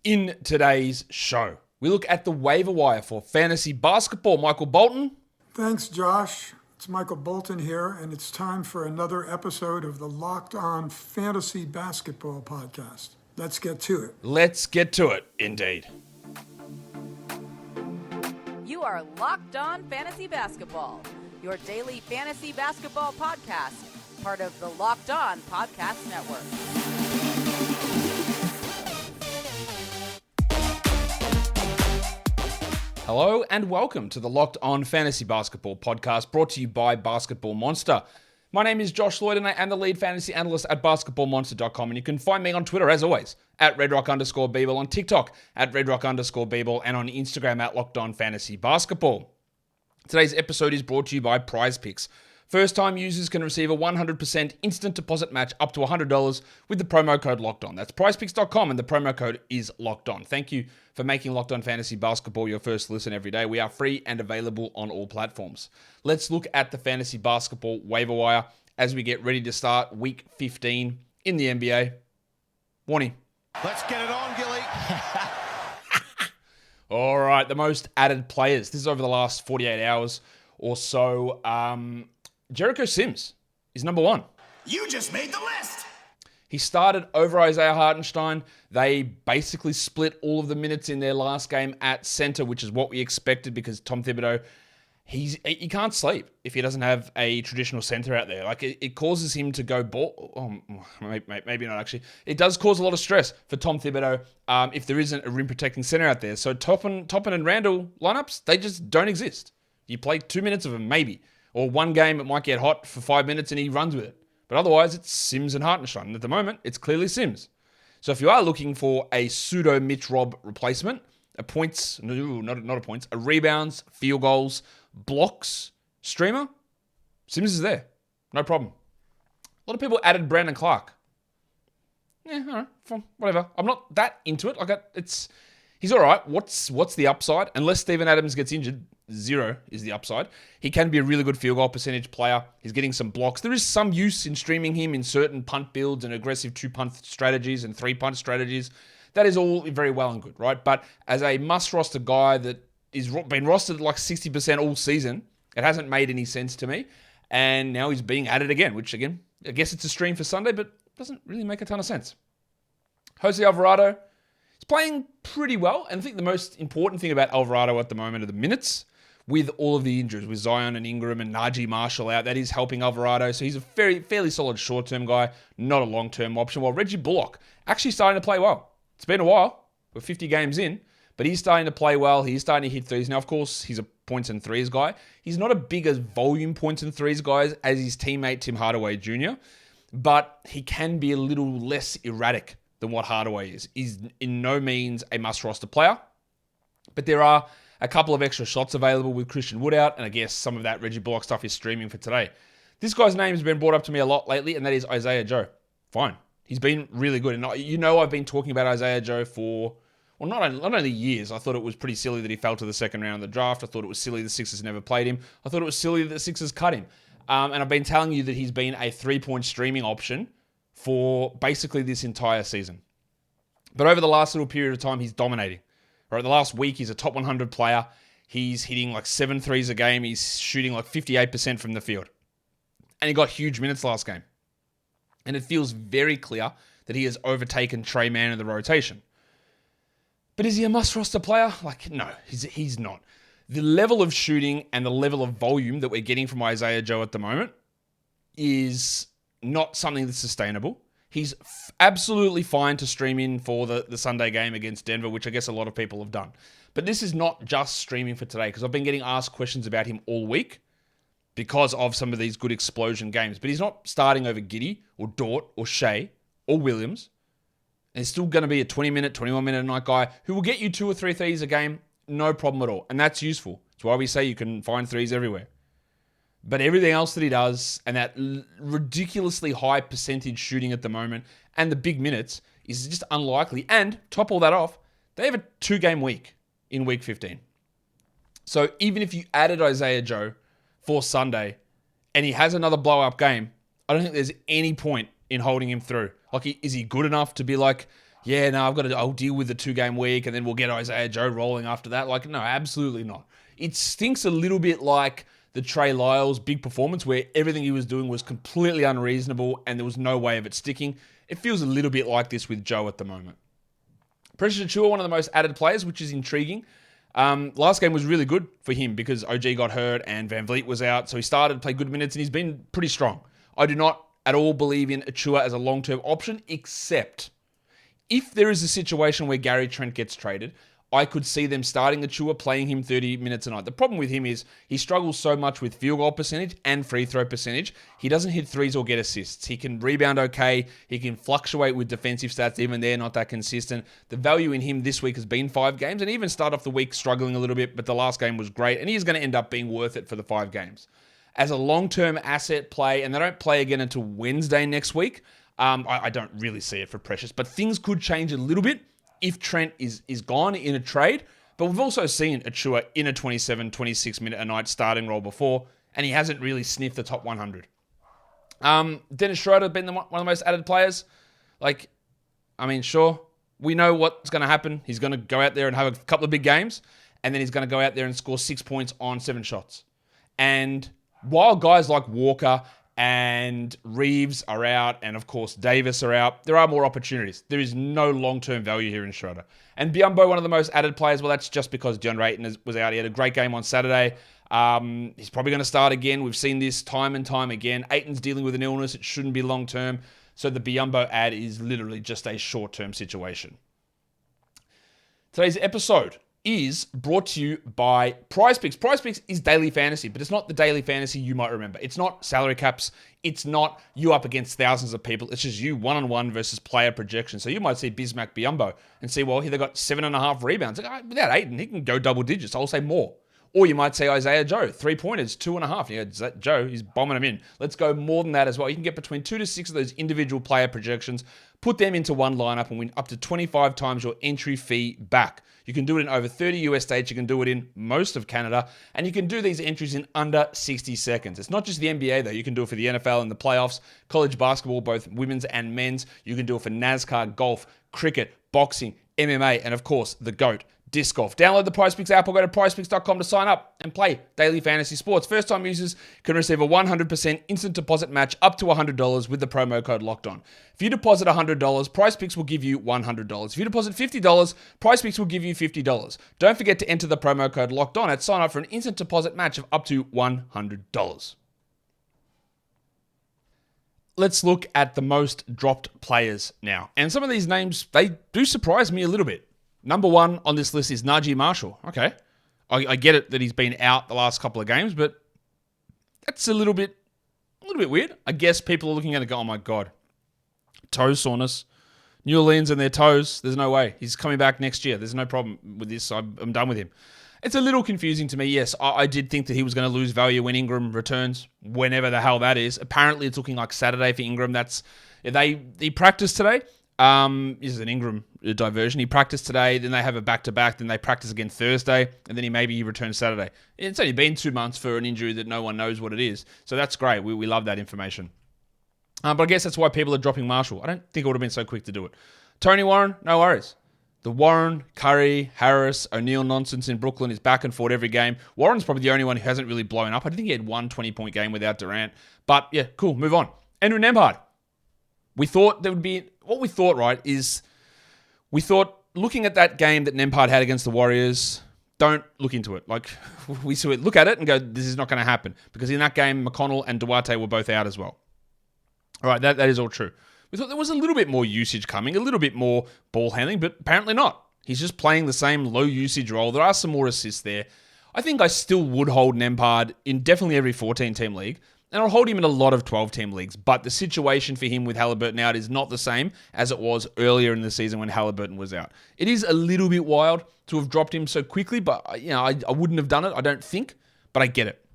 In today's show, we look at the waiver wire for fantasy basketball. Michael Bolton. Thanks, Josh. It's Michael Bolton here, and it's time for another episode of the Locked On Fantasy Basketball Podcast. Let's get to it. Let's get to it, indeed. You are Locked On Fantasy Basketball, your daily fantasy basketball podcast, part of the Locked On Podcast Network. Hello and welcome to the Locked On Fantasy Basketball Podcast, brought to you by Basketball Monster. My name is Josh Lloyd and I am the lead fantasy analyst at basketballmonster.com, and you can find me on Twitter, as always, at redrock_Beeble, on TikTok at redrock_Beeble, and on Instagram at Locked On Fantasy Basketball. Today's episode is brought to you by PrizePicks. First-time users can receive a 100% instant deposit match up to $100 with the promo code LOCKEDON. That's PrizePicks.com, and the promo code is LOCKEDON. Thank you for making Locked On Fantasy Basketball your first listen every day. We are free and available on all platforms. Let's look at the fantasy basketball waiver wire as we get ready to start Week 15 in the NBA. Warning. Let's get it on, Gilly. All right, the most added players. This is over the last 48 hours or so. Jericho Sims is number one. You just made the list. He started over Isaiah Hartenstein. They basically split all of the minutes in their last game at center, which is what we expected because Tom Thibodeau, he can't sleep if he doesn't have a traditional center out there. Like it causes him to go ball. Oh, maybe not actually. It does cause a lot of stress for Tom Thibodeau if there isn't a rim protecting center out there. So Toppin and Randall lineups, they just don't exist. You play 2 minutes of them, maybe. Or one game, it might get hot for 5 minutes and he runs with it. But otherwise, it's Sims and Hartenstein. And at the moment, it's clearly Sims. So if you are looking for a pseudo Mitch Rob replacement, a rebounds, field goals, blocks streamer, Sims is there. No problem. A lot of people added Brandon Clark. Yeah, all right, fine, whatever. I'm not that into it. He's all right. What's the upside? Unless Steven Adams gets injured, 0 is the upside. He can be a really good field goal percentage player. He's getting some blocks. There is some use in streaming him in certain punt builds and aggressive 2-punt strategies and 3-punt strategies. That is all very well and good, right? But as a must-roster guy that is been rostered like 60% all season, it hasn't made any sense to me. And now he's being added again, which again, I guess it's a stream for Sunday, but doesn't really make a ton of sense. Jose Alvarado, he's playing pretty well. And I think the most important thing about Alvarado at the moment are the minutes. With all of the injuries, with Zion and Ingram and Najee Marshall out, that is helping Alvarado. So he's a fairly solid short-term guy, not a long-term option. While Reggie Bullock actually starting to play well. It's been a while. We're 50 games in, but he's starting to play well. He's starting to hit threes. Now, of course, he's a points and threes guy. He's not a big as volume points and threes guy as his teammate Tim Hardaway Jr., but he can be a little less erratic than what Hardaway is. He's in no means a must-roster player, but there are a couple of extra shots available with Christian Wood out, and I guess some of that Reggie Bullock stuff is streaming for today. This guy's name has been brought up to me a lot lately, and that is Isaiah Joe. Fine. He's been really good. And I've been talking about Isaiah Joe for, well, not only years. I thought it was pretty silly that he fell to the second round of the draft. I thought it was silly the Sixers never played him. I thought it was silly that the Sixers cut him. And I've been telling you that he's been a 3-point streaming option for basically this entire season. But over the last little period of time, he's dominating. Right, the last week, he's a top 100 player. He's hitting like 7 threes a game. He's shooting like 58% from the field. And he got huge minutes last game. And it feels very clear that he has overtaken Trey Mann in the rotation. But is he a must-roster player? Like, no, he's not. The level of shooting and the level of volume that we're getting from Isaiah Joe at the moment is not something that's sustainable. He's absolutely fine to stream in for the Sunday game against Denver, which I guess a lot of people have done. But this is not just streaming for today, because I've been getting asked questions about him all week because of some of these good explosion games. But he's not starting over Giddey or Dort or Shea or Williams. And he's still going to be a 20-minute, 21-minute a night guy who will get you 2 or 3 threes a game, no problem at all. And that's useful. That's why we say you can find threes everywhere. But everything else that he does, and that ridiculously high percentage shooting at the moment, and the big minutes, is just unlikely. And, top all that off, they have a 2-game week in Week 15. So even if you added Isaiah Joe for Sunday, and he has another blow-up game, I don't think there's any point in holding him through. Like, is he good enough to be like yeah, no, I'll deal with the 2-game week and then we'll get Isaiah Joe rolling after that. Like, no, absolutely not. It stinks a little bit like the Trey Lyles big performance where everything he was doing was completely unreasonable and there was no way of it sticking. It feels a little bit like this with Joe at the moment. Precious Achiuwa, one of the most added players, which is intriguing. Last game was really good for him because OG got hurt and Van Vliet was out. So he started to play good minutes and he's been pretty strong. I do not at all believe in Achiuwa as a long-term option, except if there is a situation where Gary Trent gets traded, I could see them starting Achiuwa, playing him 30 minutes a night. The problem with him is he struggles so much with field goal percentage and free throw percentage. He doesn't hit threes or get assists. He can rebound okay. He can fluctuate with defensive stats, even they're not that consistent. The value in him this week has been 5 games, and even start off the week struggling a little bit, but the last game was great, and he is going to end up being worth it for the 5 games. As a long-term asset play, and they don't play again until Wednesday next week, I don't really see it for Precious, but things could change a little bit if Trent is gone in a trade. But we've also seen Achiuwa in a 27, 26-minute a night starting role before, and he hasn't really sniffed the top 100. Dennis Schroeder been one of the most added players. Like, I mean, sure, we know what's going to happen. He's going to go out there and have a couple of big games, and then he's going to go out there and score 6 points on 7 shots. And while guys like Walker and Reeves are out, and of course Davis are out, there are more opportunities. There is no long-term value here in Schroeder. And Biyombo, one of the most added players, well, that's just because DeAndre Ayton was out. He had a great game on Saturday. He's probably going to start again. We've seen this time and time again. Ayton's dealing with an illness. It shouldn't be long-term. So the Biyombo ad is literally just a short-term situation. Today's episode is brought to you by PrizePicks. PrizePicks is daily fantasy, but it's not the daily fantasy you might remember. It's not salary caps. It's not you up against thousands of people. It's just you one-on-one versus player projection. So you might see Bismack Biyombo and see, well, here they got 7.5 rebounds. Like, without Ayton, he can go double digits. I'll say more. Or you might say Isaiah Joe, 3-pointers, 2.5. You go, Joe, he's bombing them in. Let's go more than that as well. You can get between 2 to 6 of those individual player projections, put them into one lineup and win up to 25 times your entry fee back. You can do it in over 30 US states. You can do it in most of Canada. And you can do these entries in under 60 seconds. It's not just the NBA, though. You can do it for the NFL and the playoffs, college basketball, both women's and men's. You can do it for NASCAR, golf, cricket, boxing, MMA, and of course, the GOAT, disc golf. Download the PrizePicks app or go to prizepicks.com to sign up and play daily fantasy sports. First-time users can receive a 100% instant deposit match up to $100 with the promo code LOCKEDON. If you deposit $100, PrizePicks will give you $100. If you deposit $50, PrizePicks will give you $50. Don't forget to enter the promo code LOCKEDON at sign up for an instant deposit match of up to $100. Let's look at the most dropped players now. And some of these names, they do surprise me a little bit. Number 1 on this list is Najee Marshall. Okay. I get it that he's been out the last couple of games, but that's a little bit weird. I guess people are looking at it and go, oh my God, toe soreness. New Orleans and their toes. There's no way. He's coming back next year. There's no problem with this. I'm done with him. It's a little confusing to me. Yes, I did think that he was going to lose value when Ingram returns, whenever the hell that is. Apparently, it's looking like Saturday for Ingram. They practiced today. This is an Ingram diversion. He practiced today, then they have a back-to-back, then they practice again Thursday, and then he returns Saturday. It's only been 2 months for an injury that no one knows what it is. So that's great. We love that information. But I guess that's why people are dropping Marshall. I don't think it would have been so quick to do it. Tony Warren, no worries. The Warren, Curry, Harris, O'Neal nonsense in Brooklyn is back and forth every game. Warren's probably the only one who hasn't really blown up. I think he had one 20-point game without Durant. But yeah, cool, move on. Andrew Nembhard. We thought there would be... What we thought, right, is we thought looking at that game that Nembhard had against the Warriors, don't look into it. Like, we look at it and go, this is not going to happen. Because in that game, McConnell and Duarte were both out as well. All right, that is all true. We thought there was a little bit more usage coming, a little bit more ball handling, but apparently not. He's just playing the same low usage role. There are some more assists there. I think I still would hold Nembhard in definitely every 14-team league. And I'll hold him in a lot of 12-team leagues, but the situation for him with Halliburton out is not the same as it was earlier in the season when Halliburton was out. It is a little bit wild to have dropped him so quickly, but I wouldn't have done it, I don't think, but I get it.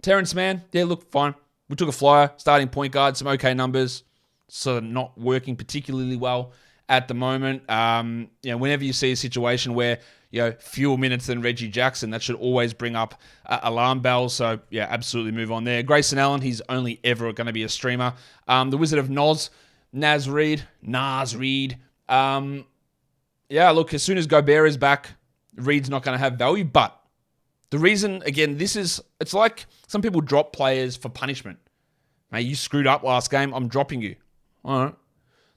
Terrence Mann, yeah, look, fine. We took a flyer, starting point guard, some okay numbers, sort of not working particularly well at the moment. Whenever you see a situation where fewer minutes than Reggie Jackson, that should always bring up alarm bells. So, yeah, absolutely move on there. Grayson Allen, he's only ever going to be a streamer. The Wizard of Naz Reid, Yeah, look, as soon as Gobert is back, Reed's not going to have value. But the reason, again, it's like some people drop players for punishment. Mate, you screwed up last game, I'm dropping you. All right.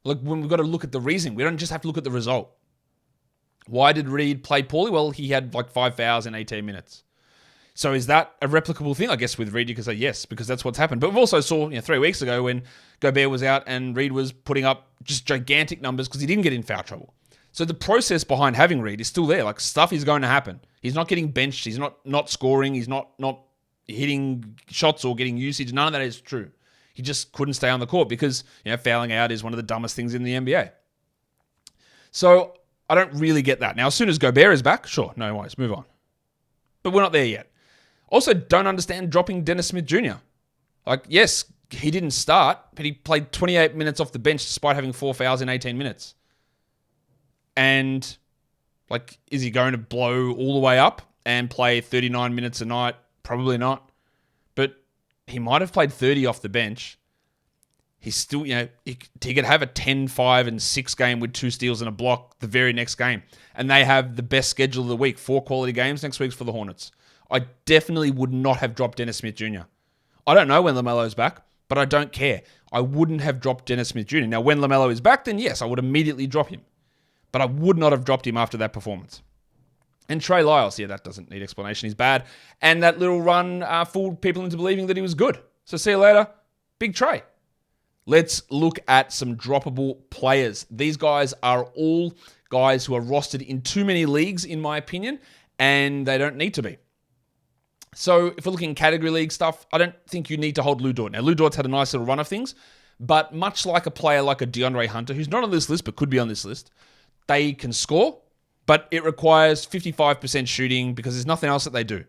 Look, when we've got to look at the reason. We don't just have to look at the result. Why did Reed play poorly? Well, he had like 5 fouls in 18 minutes. So is that a replicable thing? I guess with Reed, you could say yes, because that's what's happened. But we've also saw 3 weeks ago when Gobert was out and Reed was putting up just gigantic numbers because he didn't get in foul trouble. So the process behind having Reed is still there. Like, stuff is going to happen. He's not getting benched. He's not scoring. He's not hitting shots or getting usage. None of that is true. He just couldn't stay on the court because fouling out is one of the dumbest things in the NBA. So I don't really get that. Now, as soon as Gobert is back, sure, no worries, move on. But we're not there yet. Also, don't understand dropping Dennis Smith Jr. Like, yes, he didn't start, but he played 28 minutes off the bench despite having 4 fouls in 18 minutes. And, like, is he going to blow all the way up and play 39 minutes a night? Probably not. But he might have played 30 off the bench. He's still, he could have a 10, 5, and 6 game with 2 steals and a block the very next game. And they have the best schedule of the week. 4 quality games next week for the Hornets. I definitely would not have dropped Dennis Smith Jr. I don't know when LaMelo's back, but I don't care. I wouldn't have dropped Dennis Smith Jr. Now, when LaMelo is back, then yes, I would immediately drop him. But I would not have dropped him after that performance. And Trey Lyles, that doesn't need explanation. He's bad. And that little run fooled people into believing that he was good. So see you later. Big Trey. Let's look at some droppable players. These guys are all guys who are rostered in too many leagues, in my opinion, and they don't need to be. So if we're looking category league stuff, I don't think you need to hold Lou Dort. Now, Lou Dort's had a nice little run of things, but much like a player like a DeAndre Hunter, who's not on this list but could be on this list, they can score, but it requires 55% shooting because there's nothing else that they do.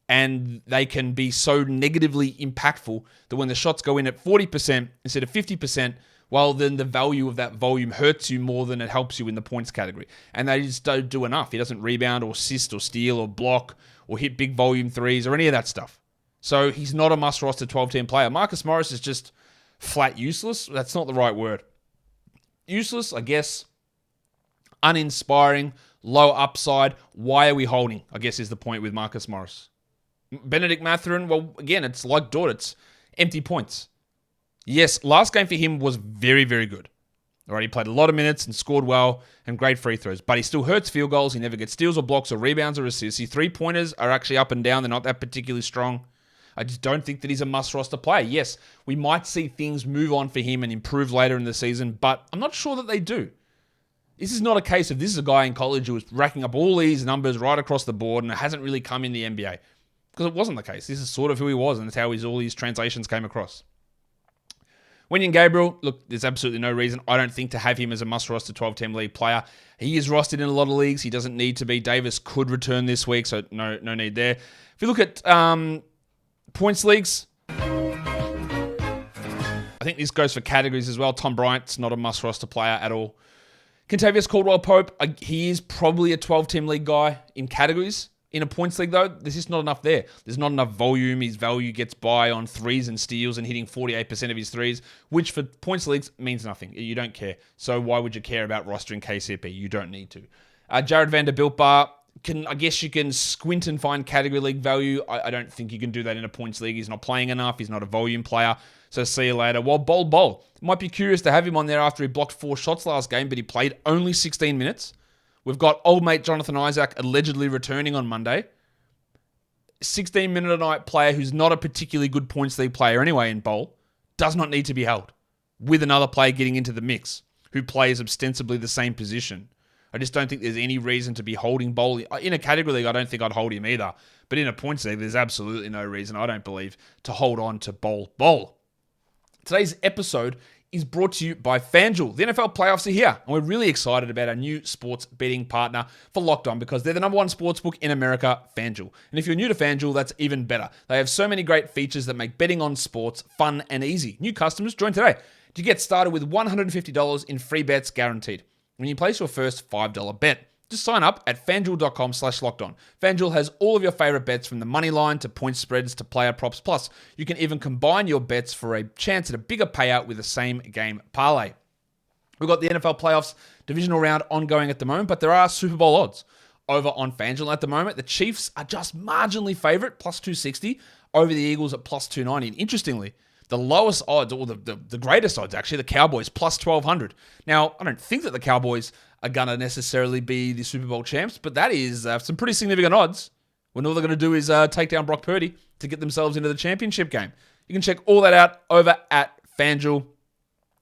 And they can be so negatively impactful that when the shots go in at 40% instead of 50%, well, then the value of that volume hurts you more than it helps you in the points category. And they just don't do enough. He doesn't rebound or assist or steal or block or hit big volume threes or any of that stuff. So he's not a must-roster 12-team player. Marcus Morris is just flat useless. That's not the right word. Useless, I guess. Uninspiring, low upside. Why are we holding, I guess is the point with Marcus Morris. Benedict Mathurin, well, again, it's like Dort. It's empty points. Yes, last game for him was very, very good. All right, he played a lot of minutes and scored well and great free throws, but he still hurts field goals. He never gets steals or blocks or rebounds or assists. His three-pointers are actually up and down. They're not that particularly strong. I just don't think that he's a must-roster player. Yes, we might see things move on for him and improve later in the season, but I'm not sure that they do. This is not a case of this is a guy in college who was racking up all these numbers right across the board and it hasn't really come in the NBA. Because it wasn't the case. This is sort of who he was, and that's how all these translations came across. Wenyen Gabriel, look, there's absolutely no reason, I don't think, to have him as a must-roster 12-team league player. He is rostered in a lot of leagues. He doesn't need to be. Davis could return this week, so no need there. If you look at points leagues, I think this goes for categories as well. Tom Bryant's not a must-roster player at all. Kentavious Caldwell-Pope, he is probably a 12-team league guy in categories. In a points league, though, there's just not enough there. There's not enough volume. His value gets by on threes and steals and hitting 48% of his threes, which for points leagues means nothing. You don't care. So why would you care about rostering KCP? You don't need to. Jared Vanderbilt, I guess you can squint and find category league value. I don't think you can do that in a points league. He's not playing enough. He's not a volume player. So see you later. Well, Bol. Might be curious to have him on there after he blocked 4 shots last game, but he played only 16 minutes. We've got old mate Jonathan Isaac allegedly returning on Monday. 16-minute-a-night player who's not a particularly good points league player anyway in Bowl does not need to be held with another player getting into the mix who plays ostensibly the same position. I just don't think there's any reason to be holding Bowl. In a category league, I don't think I'd hold him either. But in a points league, there's absolutely no reason, I don't believe, to hold on to Bowl. Today's episode is brought to you by FanDuel. The NFL playoffs are here, and we're really excited about our new sports betting partner for Locked On because they're the number one sportsbook in America, FanDuel. And if you're new to FanDuel, that's even better. They have so many great features that make betting on sports fun and easy. New customers, join today to get started with $150 in free bets guaranteed when you place your first $5 bet. Just sign up at FanDuel.com/lockedon. FanDuel has all of your favorite bets from the money line to point spreads to player props. Plus, you can even combine your bets for a chance at a bigger payout with the same game parlay. We've got the NFL playoffs divisional round ongoing at the moment, but there are Super Bowl odds over on FanDuel at the moment. The Chiefs are just marginally favorite, plus 260, over the Eagles at plus 290. And interestingly, the lowest odds, or the greatest odds actually, the Cowboys, plus 1,200. Now, I don't think that the Cowboys are going to necessarily be the Super Bowl champs, but that is some pretty significant odds when all they're going to do is take down Brock Purdy to get themselves into the championship game. You can check all that out over at FanDuel.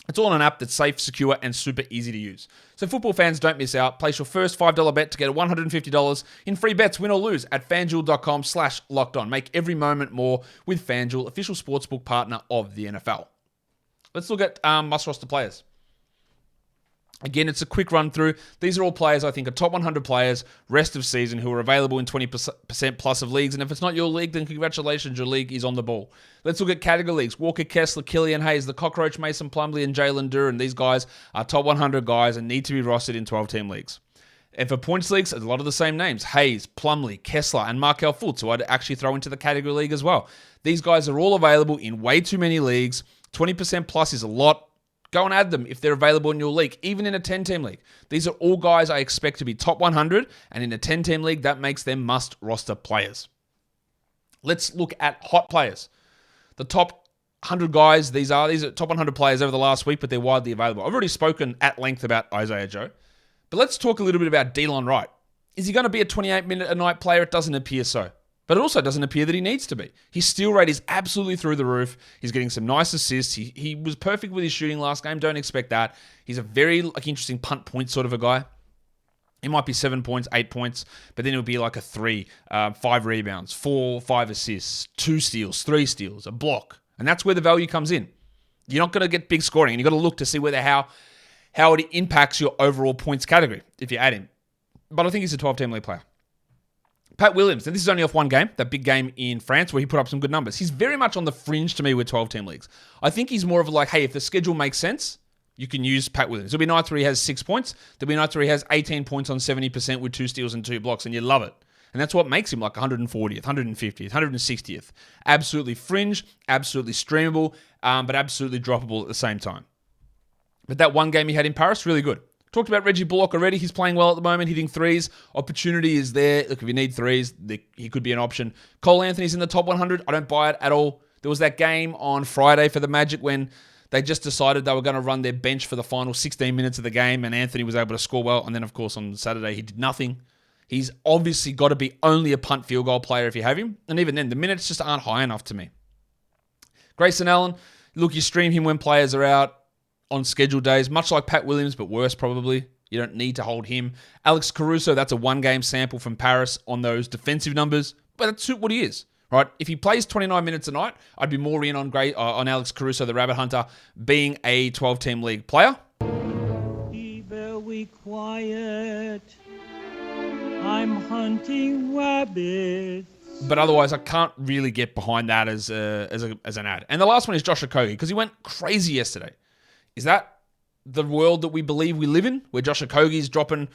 It's all on an app that's safe, secure, and super easy to use. So football fans, don't miss out. Place your first $5 bet to get $150 in free bets, win or lose, at FanDuel.com/lockedon. Make every moment more with FanDuel, official sportsbook partner of the NFL. Let's look at must-roster players. Again, it's a quick run through. These are all players I think are top 100 players, rest of season, who are available in 20% plus of leagues. And if it's not your league, then congratulations, your league is on the ball. Let's look at category leagues. Walker Kessler, Killian Hayes, the Cockroach, Mason Plumlee, and Jalen Duran. These guys are top 100 guys and need to be rostered in 12-team leagues. And for points leagues, a lot of the same names. Hayes, Plumlee, Kessler, and Markelle Fultz, who I'd actually throw into the category league as well. These guys are all available in way too many leagues. 20% plus is a lot. Go and add them if they're available in your league, even in a 10-team league. These are all guys I expect to be top 100, and in a 10-team league, that makes them must-roster players. Let's look at hot players. The top 100 guys, these are top 100 players over the last week, but they're widely available. I've already spoken at length about Isaiah Joe, but let's talk a little bit about Delon Wright. Is he going to be a 28-minute-a-night player? It doesn't appear so. But it also doesn't appear that he needs to be. His steal rate is absolutely through the roof. He's getting some nice assists. He was perfect with his shooting last game. Don't expect that. He's a very interesting punt point sort of a guy. It might be 7 points, 8 points, but then it'll be like a 3, 5 rebounds, 4, 5 assists, 2 steals, 3 steals, a block. And that's where the value comes in. You're not going to get big scoring, and you've got to look to see how it impacts your overall points category if you add him. But I think he's a 12-team league player. Pat Williams, and this is only off one game, that big game in France where he put up some good numbers. He's very much on the fringe to me with 12-team leagues. I think he's more of like, hey, if the schedule makes sense, you can use Pat Williams. There'll be nights where he has 6 points. There'll be nights where he has 18 points on 70% with 2 steals and 2 blocks, and you love it. And that's what makes him like 140th, 150th, 160th. Absolutely fringe, absolutely streamable, but absolutely droppable at the same time. But that one game he had in Paris, really good. Talked about Reggie Bullock already. He's playing well at the moment, hitting threes. Opportunity is there. Look, if you need threes, he could be an option. Cole Anthony's in the top 100. I don't buy it at all. There was that game on Friday for the Magic when they just decided they were going to run their bench for the final 16 minutes of the game, and Anthony was able to score well. And then, of course, on Saturday, he did nothing. He's obviously got to be only a punt field goal player if you have him. And even then, the minutes just aren't high enough to me. Grayson Allen, look, you stream him when players are out on scheduled days, much like Pat Williams, but worse probably. You don't need to hold him. Alex Caruso, that's a one-game sample from Paris on those defensive numbers, but that's what he is, right? If he plays 29 minutes a night, I'd be more in on Alex Caruso, the Rabbit Hunter, being a 12-team league player. Be very quiet. I'm hunting rabbits. But otherwise, I can't really get behind that as an ad. And the last one is Josh Okogie, because he went crazy yesterday. Is that the world that we believe we live in, where Josh Okogie's dropping,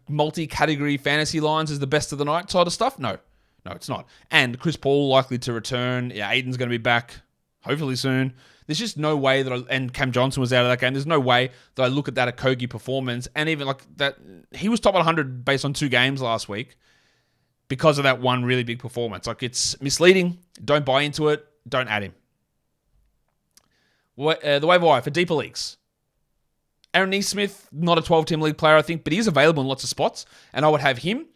multi-category fantasy lines as the best of the night sort of stuff? No, it's not. And Chris Paul likely to return. Yeah, Aiden's going to be back hopefully soon. There's just no way and Cam Johnson was out of that game. There's no way that I look at that Okogie performance and even like that, he was top 100 based on 2 games last week because of that one really big performance. Like, it's misleading. Don't buy into it. Don't add him. The waiver wire for deeper leagues. Aaron Neesmith, not a 12-team league player, I think, but he is available in lots of spots. And I would have him,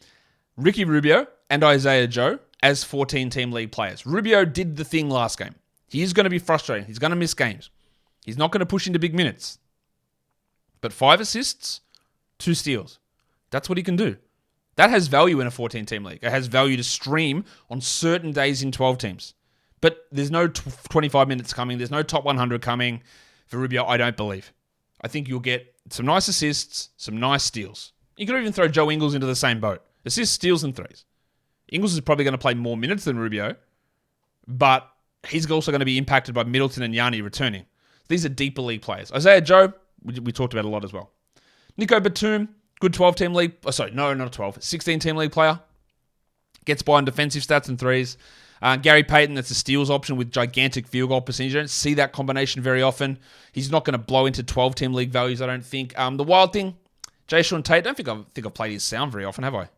Ricky Rubio, and Isaiah Joe as 14-team league players. Rubio did the thing last game. He is going to be frustrating. He's going to miss games. He's not going to push into big minutes. But 5 assists, 2 steals. That's what he can do. That has value in a 14-team league. It has value to stream on certain days in 12 teams. But there's no 25 minutes coming. There's no top 100 coming for Rubio, I don't believe. I think you'll get some nice assists, some nice steals. You could even throw Joe Ingles into the same boat. Assists, steals, and threes. Ingles is probably going to play more minutes than Rubio, but he's also going to be impacted by Middleton and Yanni returning. These are deeper league players. Isaiah Joe, we talked about a lot as well. Nico Batum, good 12-team league. 16-team league player. Gets by on defensive stats and threes. Gary Payton, that's a steals option with gigantic field goal percentage. You don't see that combination very often. He's not going to blow into 12-team league values, I don't think. The wild thing, Jayshawn Tate, I don't think I've played his sound very often, have I?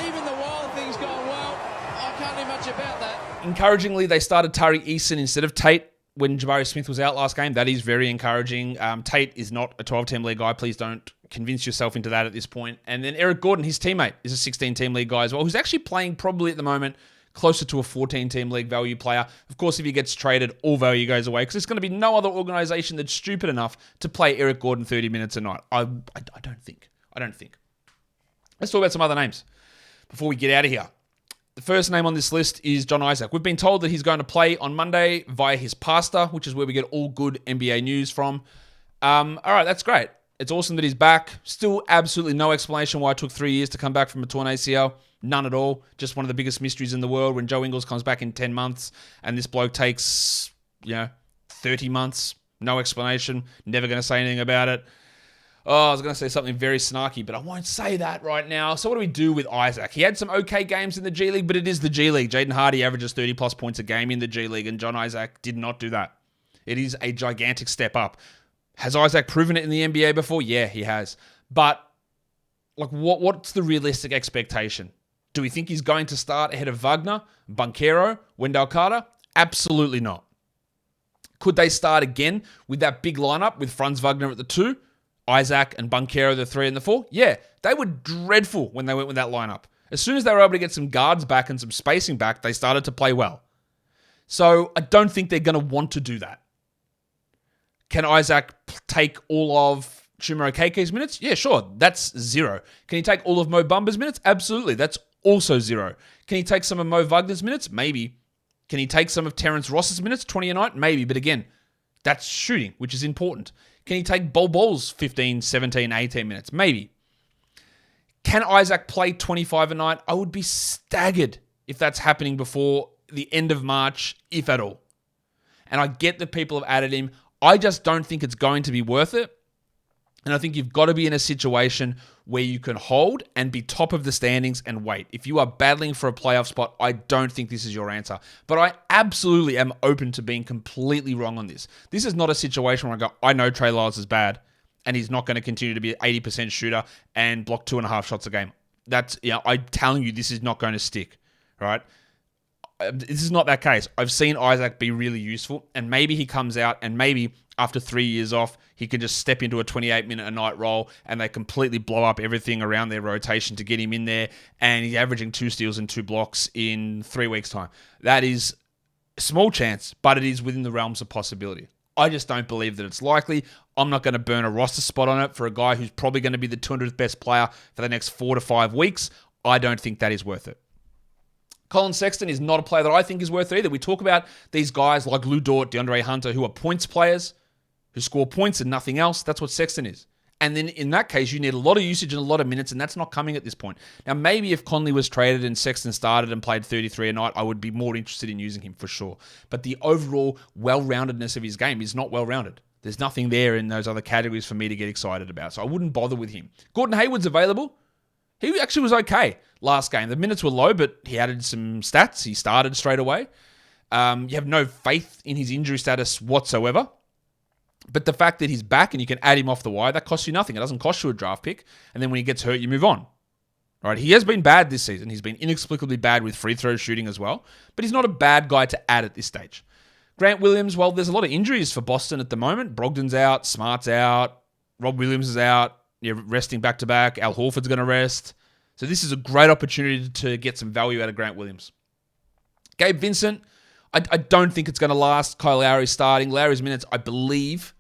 Even the wild thing's gone well. I can't do much about that. Encouragingly, they started Tari Eason instead of Tate when Jabari Smith was out last game. That is very encouraging. Tate is not a 12-team league guy. Please don't convince yourself into that at this point. And then Eric Gordon, his teammate, is a 16-team league guy as well, who's actually playing probably at the moment closer to a 14-team league value player. Of course, if he gets traded, all value goes away because there's going to be no other organization that's stupid enough to play Eric Gordon 30 minutes a night. I don't think. Let's talk about some other names before we get out of here. The first name on this list is John Isaac. We've been told that he's going to play on Monday via his pastor, which is where we get all good NBA news from. All right, that's great. It's awesome that he's back. Still absolutely no explanation why it took 3 years to come back from a torn ACL. None at all. Just one of the biggest mysteries in the world when Joe Ingles comes back in 10 months and this bloke takes, 30 months. No explanation. Never going to say anything about it. Oh, I was going to say something very snarky, but I won't say that right now. So what do we do with Isaac? He had some okay games in the G League, but it is the G League. Jaden Hardy averages 30-plus points a game in the G League, and John Isaac did not do that. It is a gigantic step up. Has Isaac proven it in the NBA before? Yeah, he has. But what's the realistic expectation? Do we think he's going to start ahead of Wagner, Banchero, Wendell Carter? Absolutely not. Could they start again with that big lineup with Franz Wagner at the 2? Isaac and Banchero, the 3 and the 4? Yeah, they were dreadful when they went with that lineup. As soon as they were able to get some guards back and some spacing back, they started to play well. So I don't think they're going to want to do that. Can Isaac take all of Chuma Okeke's minutes? Yeah, sure. That's 0. Can he take all of Mo Bamba's minutes? Absolutely. That's also 0. Can he take some of Mo Wagner's minutes? Maybe. Can he take some of Terrence Ross's minutes, 20 a night? Maybe. But again, that's shooting, which is important. Can he take Bol Bol's 15, 17, 18 minutes? Maybe. Can Isaac play 25 a night? I would be staggered if that's happening before the end of March, if at all. And I get that people have added him. I just don't think it's going to be worth it. And I think you've got to be in a situation where you can hold and be top of the standings and wait. If you are battling for a playoff spot, I don't think this is your answer. But I absolutely am open to being completely wrong on this. This is not a situation where I go, I know Trey Lyles is bad and he's not going to continue to be an 80% shooter and block 2.5 shots a game. I'm telling you, this is not going to stick, right? This is not that case. I've seen Isaac be really useful, and maybe he comes out and maybe after 3 years off, he can just step into a 28-minute-a-night role and they completely blow up everything around their rotation to get him in there, and he's averaging 2 steals and 2 blocks in 3 weeks' time. That is a small chance, but it is within the realms of possibility. I just don't believe that it's likely. I'm not going to burn a roster spot on it for a guy who's probably going to be the 200th best player for the next 4 to 5 weeks. I don't think that is worth it. Colin Sexton is not a player that I think is worth it either. We talk about these guys like Lou Dort, DeAndre Hunter, who are points players, who score points and nothing else. That's what Sexton is. And then in that case, you need a lot of usage and a lot of minutes, and that's not coming at this point. Now, maybe if Conley was traded and Sexton started and played 33 a night, I would be more interested in using him for sure. But the overall well-roundedness of his game is not well-rounded. There's nothing there in those other categories for me to get excited about, so I wouldn't bother with him. Gordon Hayward's available. He actually was okay last game. The minutes were low, but he added some stats. He started straight away. You have no faith in his injury status whatsoever. But the fact that he's back and you can add him off the wire, that costs you nothing. It doesn't cost you a draft pick. And then when he gets hurt, you move on. Right? He has been bad this season. He's been inexplicably bad with free throw shooting as well. But he's not a bad guy to add at this stage. Grant Williams, well, there's a lot of injuries for Boston at the moment. Brogdon's out. Smart's out. Rob Williams is out. You're resting back-to-back. Al Horford's going to rest. So this is a great opportunity to get some value out of Grant Williams. Gabe Vincent, I don't think it's going to last. Kyle Lowry's starting. Lowry's minutes, I believe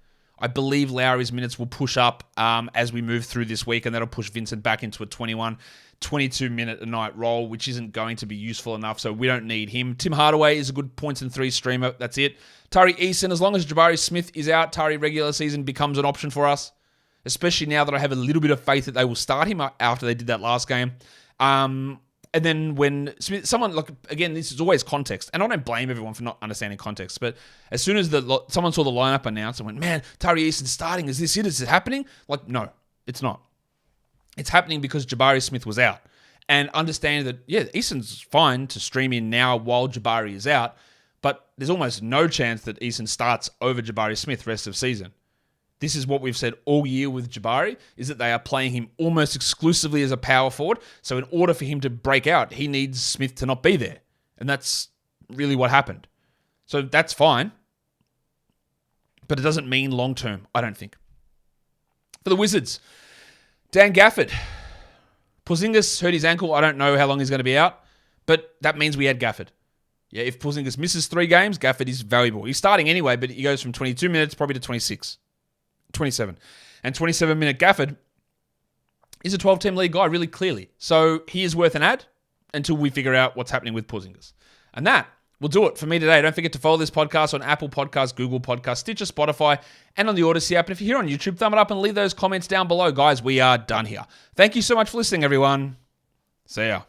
Lowry's minutes will push up as we move through this week, and that'll push Vincent back into a 21, 22-minute-a-night role, which isn't going to be useful enough, so we don't need him. Tim Hardaway is a good points and 3 streamer. That's it. Tari Eason, as long as Jabari Smith is out, Tari regular season becomes an option for us, especially now that I have a little bit of faith that they will start him after they did that last game. And then when Smith, someone, like, again, this is always context, and I don't blame everyone for not understanding context, but as soon as someone saw the lineup announced and went, man, Tari Eason's starting, is this it? Is it happening? Like, no, it's not. It's happening because Jabari Smith was out. and understand that, yeah, Eason's fine to stream in now while Jabari is out, but there's almost no chance that Eason starts over Jabari Smith rest of season. This is what we've said all year with Jabari, is that they are playing him almost exclusively as a power forward. So in order for him to break out, he needs Smith to not be there. And that's really what happened. So that's fine. But it doesn't mean long-term, I don't think. For the Wizards, Dan Gafford. Porzingis hurt his ankle. I don't know how long he's going to be out. But that means we had Gafford. Yeah, if Porzingis misses 3 games, Gafford is valuable. He's starting anyway, but he goes from 22 minutes probably to 27. And 27-minute Gafford is a 12-team league guy really clearly. So he is worth an ad until we figure out what's happening with Porzingis. And that will do it for me today. Don't forget to follow this podcast on Apple Podcasts, Google Podcasts, Stitcher, Spotify, and on the Odyssey app. And if you're here on YouTube, thumb it up and leave those comments down below. Guys, we are done here. Thank you so much for listening, everyone. See ya.